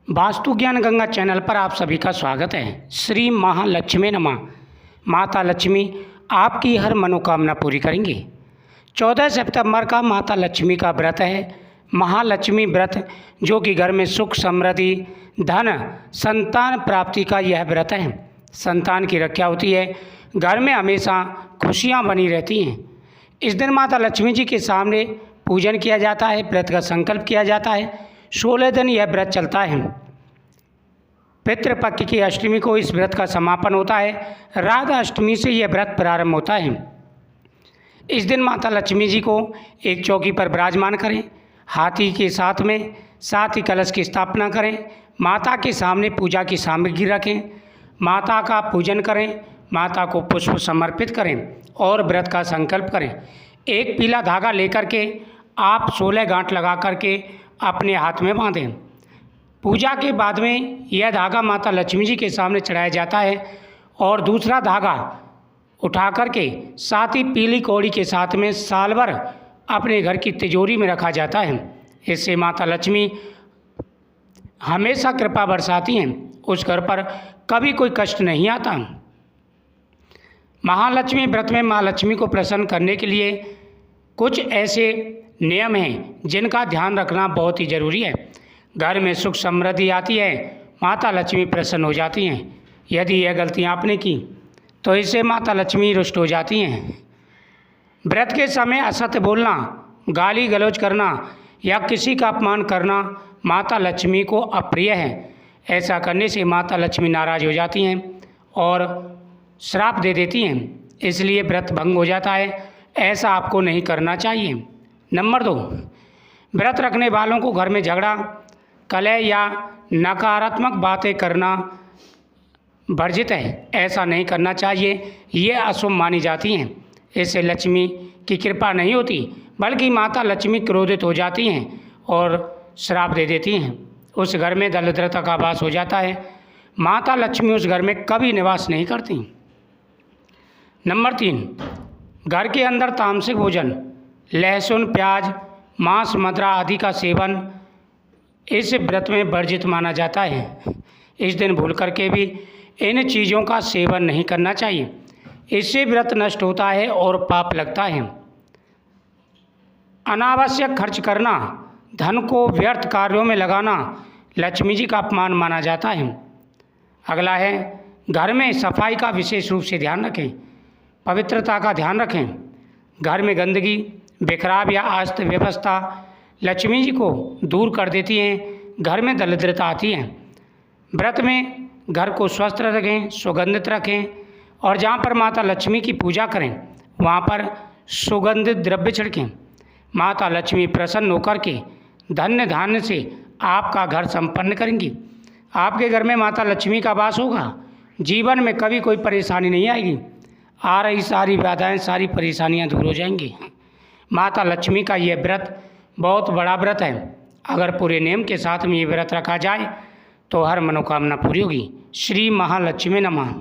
वास्तु ज्ञान गंगा चैनल पर आप सभी का स्वागत है। श्री महालक्ष्मी नमः। माता लक्ष्मी आपकी हर मनोकामना पूरी करेंगी। 14 सितंबर का माता लक्ष्मी का व्रत है महालक्ष्मी व्रत, जो कि घर में सुख समृद्धि धन संतान प्राप्ति का यह व्रत है। संतान की रक्षा होती है, घर में हमेशा खुशियाँ बनी रहती हैं। इस दिन माता लक्ष्मी जी के सामने पूजन किया जाता है, व्रत का संकल्प किया जाता है। 16 दिन यह व्रत चलता है। पितृपक्ष की अष्टमी को इस व्रत का समापन होता है। राधा अष्टमी से यह व्रत प्रारंभ होता है। इस दिन माता लक्ष्मी जी को एक चौकी पर विराजमान करें, हाथी के साथ में साथ ही कलश की स्थापना करें, माता के सामने पूजा की सामग्री रखें, माता का पूजन करें, माता को पुष्प समर्पित करें और व्रत का संकल्प करें। एक पीला धागा लेकर के आप 16 गांठ लगा करके अपने हाथ में बांधें। पूजा के बाद में यह धागा माता लक्ष्मी जी के सामने चढ़ाया जाता है और दूसरा धागा उठा करके साथ ही पीली कौड़ी के साथ में साल भर अपने घर की तिजोरी में रखा जाता है। इससे माता लक्ष्मी हमेशा कृपा बरसाती हैं, उस घर पर कभी कोई कष्ट नहीं आता। महालक्ष्मी व्रत में माँ लक्ष्मी को प्रसन्न करने के लिए कुछ ऐसे नियम हैं जिनका ध्यान रखना बहुत ही ज़रूरी है। घर में सुख समृद्धि आती है, माता लक्ष्मी प्रसन्न हो जाती हैं। यदि यह गलतियाँ आपने की तो इससे माता लक्ष्मी रुष्ट हो जाती हैं। व्रत के समय असत्य बोलना, गाली गलौज करना या किसी का अपमान करना माता लक्ष्मी को अप्रिय है। ऐसा करने से माता लक्ष्मी नाराज़ हो जाती हैं और श्राप दे देती हैं, इसलिए व्रत भंग हो जाता है। ऐसा आपको नहीं करना चाहिए। नंबर 2, व्रत रखने वालों को घर में झगड़ा, कलह या नकारात्मक बातें करना वर्जित है। ऐसा नहीं करना चाहिए, ये अशुभ मानी जाती हैं। इससे लक्ष्मी की कृपा नहीं होती, बल्कि माता लक्ष्मी क्रोधित हो जाती हैं और श्राप दे देती हैं। उस घर में दरिद्रता का वास हो जाता है। माता लक्ष्मी उस घर में कभी निवास नहीं करती। नंबर 3, घर के अंदर तामसिक भोजन, लहसुन प्याज मांस मदिरा आदि का सेवन इस व्रत में वर्जित माना जाता है। इस दिन भूल करके भी इन चीज़ों का सेवन नहीं करना चाहिए, इससे व्रत नष्ट होता है और पाप लगता है। अनावश्यक खर्च करना, धन को व्यर्थ कार्यों में लगाना लक्ष्मी जी का अपमान माना जाता है। अगला है, घर में सफाई का विशेष रूप से ध्यान रखें, पवित्रता का ध्यान रखें। घर में गंदगी, बिखराव या अस्त व्यवस्था लक्ष्मी जी को दूर कर देती हैं, घर में दरिद्रता आती है। व्रत में घर को स्वस्थ रखें, सुगंधित रखें और जहाँ पर माता लक्ष्मी की पूजा करें वहाँ पर सुगंधित द्रव्य छिड़कें। माता लक्ष्मी प्रसन्न होकर के धन्य धान्य से आपका घर संपन्न करेंगी। आपके घर में माता लक्ष्मी का वास होगा, जीवन में कभी कोई परेशानी नहीं आएगी। आ रही सारी बाधाएं, सारी परेशानियां दूर हो जाएंगी। माता लक्ष्मी का यह व्रत बहुत बड़ा व्रत है। अगर पूरे नियम के साथ में ये व्रत रखा जाए तो हर मनोकामना पूरी होगी। श्री महालक्ष्मी नमः।